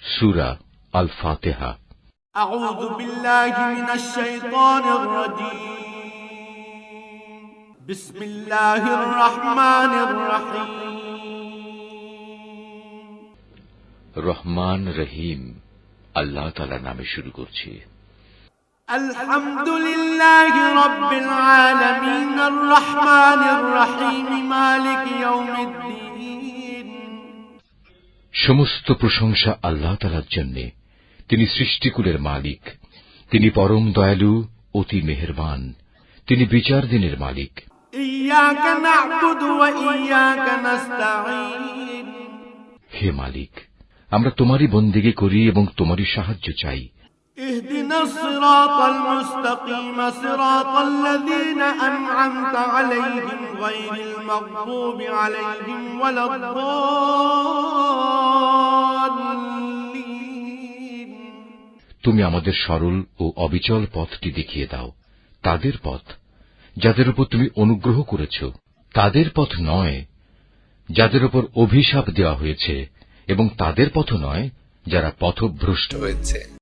সূরা আল ফাতিহা। আউযু বিল্লাহি মিনাশ শাইতানির রাজীম। বিসমিল্লাহির রহমানির রহিম। রহমান রহিম আল্লাহ তাআলার নামে শুরু করছি। আলহামদুলিল্লাহি রাব্বিল আলামিন আর রহমানির রহিম মালিকি ইয়াউমিদ্দিন। সমস্ত প্রশংসা আল্লাহ তাআলার জন্য। তিনি সৃষ্টিকুলের মালিক, তিনি পরম দয়ালু, অতি মেহেরবান, তিনি বিচার দিনের মালিক। ইয়াকা না'বুদু ওয়া ইয়াকা নাস্তাঈন। হে মালিক, আমরা তোমারই বন্দেগী করি এবং তোমারই সাহায্য চাই। ইহদিনাস সিরাতাল মুস্তাকিম সিরাতাল্লাযীনা আন'আমতা আলাইহিম গায়রিল মাগদুবি আলাইহিম ওয়ালাদ-দাল্লিন। তুমি আমাদের সরল ও অবিচল পথটি দেখিয়ে দাও, তাদের পথ যাদের উপর তুমি অনুগ্রহ করেছ, তাদের পথ নয় যাদের উপর অভিশাপ দেওয়া হয়েছে, এবং তাদের পথ নয় যারা পথভ্রষ্ট হয়েছে।